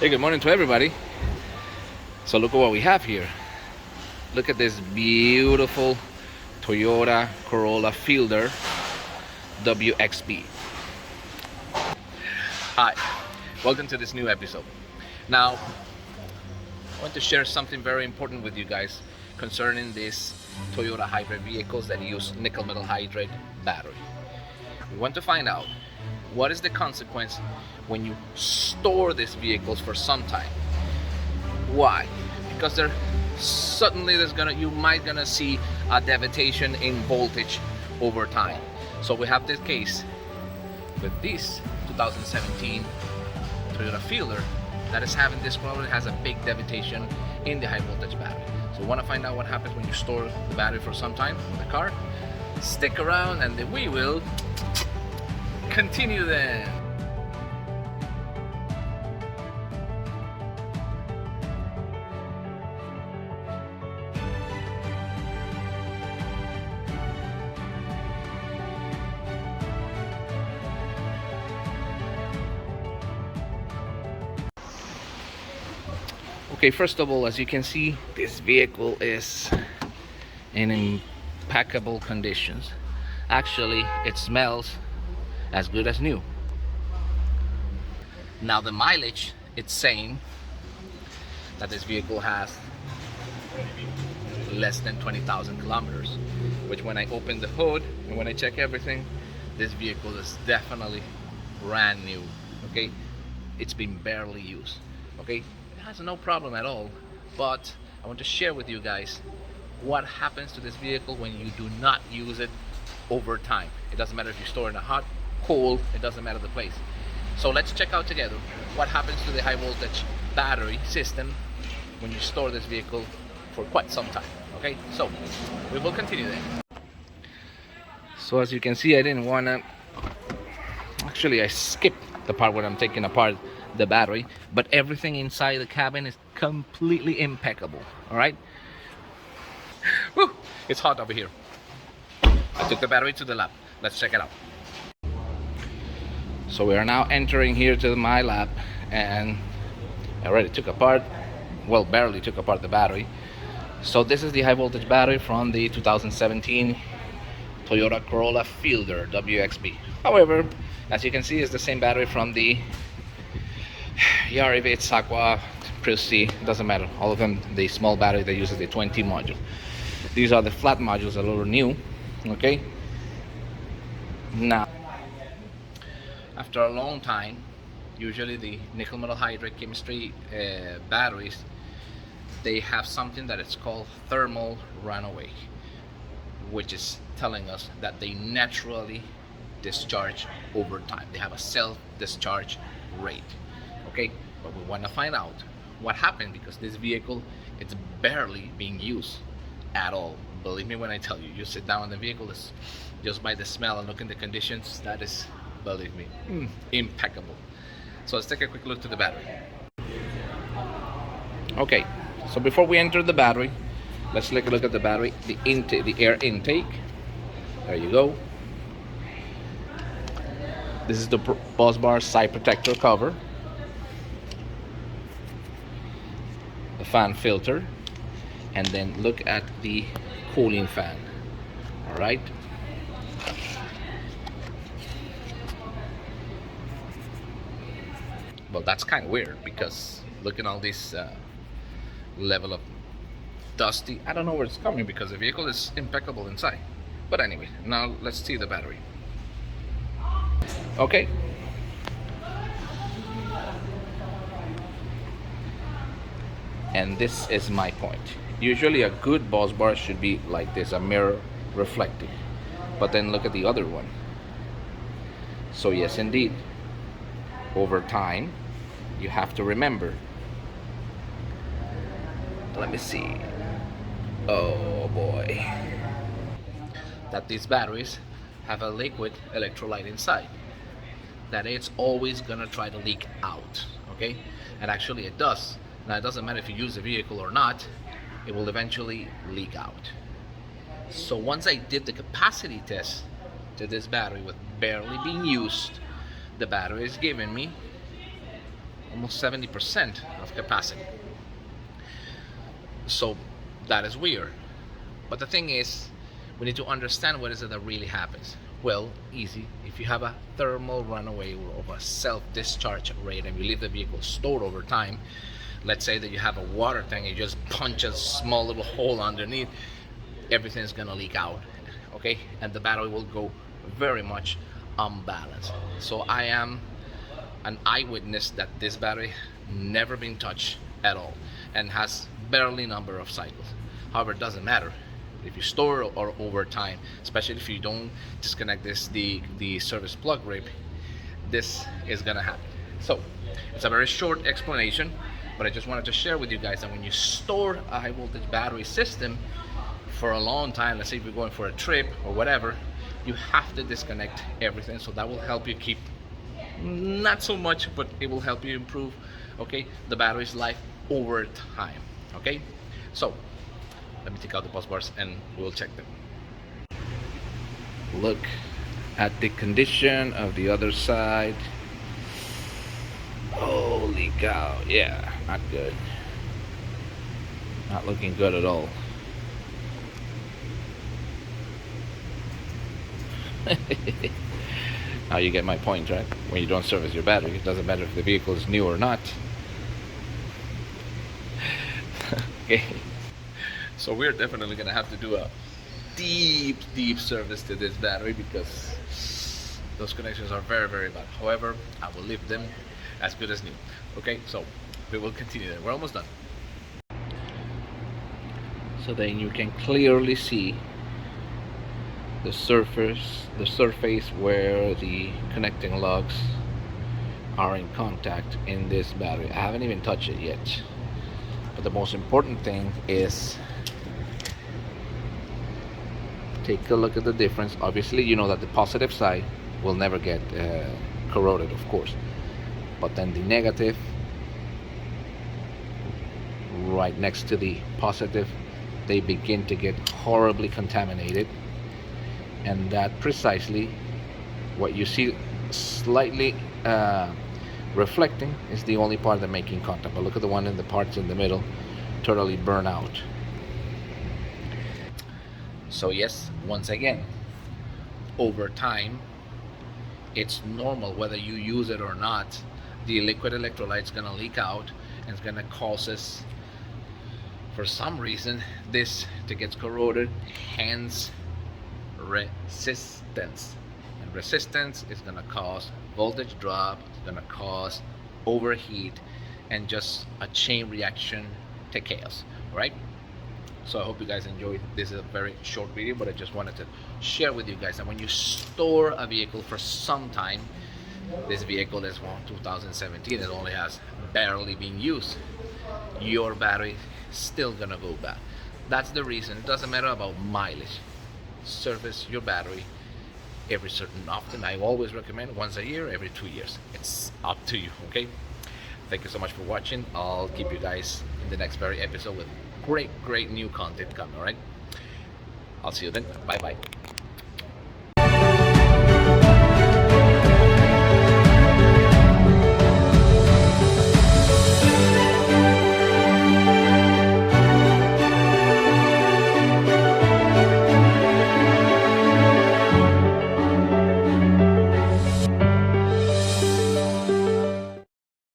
Hey, good morning to everybody. So look at what we have here. Look at this beautiful Toyota Corolla Fielder WXB. Hi, welcome to this new episode. Now, I want to share something very important with you guys concerning these Toyota hybrid vehicles that use nickel metal hydride battery. We want to find out what is the consequence when you store these vehicles for some time. Why? Because you might gonna see a deviation in voltage over time. So we have this case with this 2017 Toyota Fielder that is having this problem. It has a big deviation in the high voltage battery. So we want to find out what happens when you store the battery for some time in the car. Stick around and then we will continue then. Okay, first of all, as you can see, this vehicle is in impeccable conditions. Actually, it smells as good as new. Now the mileage, it's saying that this vehicle has less than 20,000 kilometers, which when I open the hood and when I check everything, this vehicle is definitely brand new. Okay, it's been barely used. Okay, it has no problem at all, but I want to share with you guys what happens to this vehicle when you do not use it over time. It doesn't matter if you store in a hot, cold, it doesn't matter the place. So let's check out together what happens to the high voltage battery system when you store this vehicle for quite some time. Okay, so we will continue then. So as you can see, I didn't want to, actually I skipped the part where I'm taking apart the battery, but everything inside the cabin is completely impeccable. All right. Woo, it's hot over here. I took the battery to the lab. Let's check it out. So we are now entering here to my lab, and I already took apart, well, barely took apart the battery. So this is the high voltage battery from the 2017 Toyota Corolla Fielder WXB. However, as you can see, it's the same battery from the Yaris, Vitz, Aqua, Prius C, doesn't matter. All of them, the small battery that uses the 20 module. These are the flat modules, a little new. Okay. Now, after a long time, usually the nickel metal hydride chemistry batteries, they have something that is called thermal runaway, which is telling us that they naturally discharge over time. They have a self-discharge rate. Okay, but we want to find out what happened, because this vehicle, it's barely being used at all. Believe me when I tell you, you sit down in the vehicle, it's just by the smell and look in the conditions, that is, believe me, impeccable. So let's take a quick look to the battery. Okay, so before we enter the battery, let's take a look at the battery, the intake, the air intake. There you go. This is the bus bar side protector cover, the fan filter, and then look at the cooling fan. All right. Well, that's kind of weird, because look at all this level of dusty. I don't know where it's coming, because the vehicle is impeccable inside. But anyway, now let's see the battery. Okay. And this is my point. Usually a good bus bar should be like this, a mirror reflecting. But then look at the other one. So yes, indeed, over time, you have to remember. Let me see. Oh boy. That these batteries have a liquid electrolyte inside, that it's always gonna try to leak out. Okay, and actually it does. Now it doesn't matter if you use the vehicle or not, it will eventually leak out. So once I did the capacity test to this battery with barely being used, the battery is giving me almost 70% of capacity. So that is weird. But the thing is, we need to understand what is it that really happens. Well, easy. If you have a thermal runaway or a self-discharge rate and you leave the vehicle stored over time, let's say that you have a water tank, you just punch a small little hole underneath, everything's gonna leak out, okay? And the battery will go very much unbalanced. So I am an eyewitness that this battery never been touched at all and has barely number of cycles. However, it doesn't matter. If you store or over time, especially if you don't disconnect the service plug rib, this is gonna happen. So it's a very short explanation, but I just wanted to share with you guys that when you store a high voltage battery system for a long time, let's say if you're going for a trip or whatever, you have to disconnect everything. So that will help you keep, not so much, but it will help you improve, okay, the battery's life over time. Okay, so let me take out the bus bars and we'll check them. Look at the condition of the other side. Holy cow, yeah, not good. Not looking good at all. Now you get my point, right? When you don't service your battery, it doesn't matter if the vehicle is new or not. Okay. So we're definitely gonna have to do a deep service to this battery because those connections are very bad. However, I will leave them as good as new. Okay, so we will continue there. We're almost done. So then you can clearly see the surface where the connecting lugs are in contact in this battery. I haven't even touched it yet. But the most important thing is take a look at the difference. Obviously, you know that the positive side will never get corroded, of course. But then the negative, right next to the positive, they begin to get horribly contaminated. And that precisely what you see slightly reflecting is the only part that making contact. But look at the one in the parts in the middle, totally burn out. So yes, once again, over time, it's normal whether you use it or not. The liquid electrolyte is gonna leak out and it's gonna cause us, for some reason, this to get corroded, hence resistance. And resistance is gonna cause voltage drop, it's gonna cause overheat, and just a chain reaction to chaos, right? So I hope you guys enjoyed. This is a very short video, but I just wanted to share with you guys that when you store a vehicle for some time, this vehicle is from 2017, it only has barely been used, your battery still gonna go bad. That's the reason. It doesn't matter about mileage. Service your battery every certain often. I always recommend once a year, every 2 years. It's up to you. Okay, thank you so much for watching. I'll keep you guys in the next very episode with great new content coming. All right, I'll see you then. Bye bye.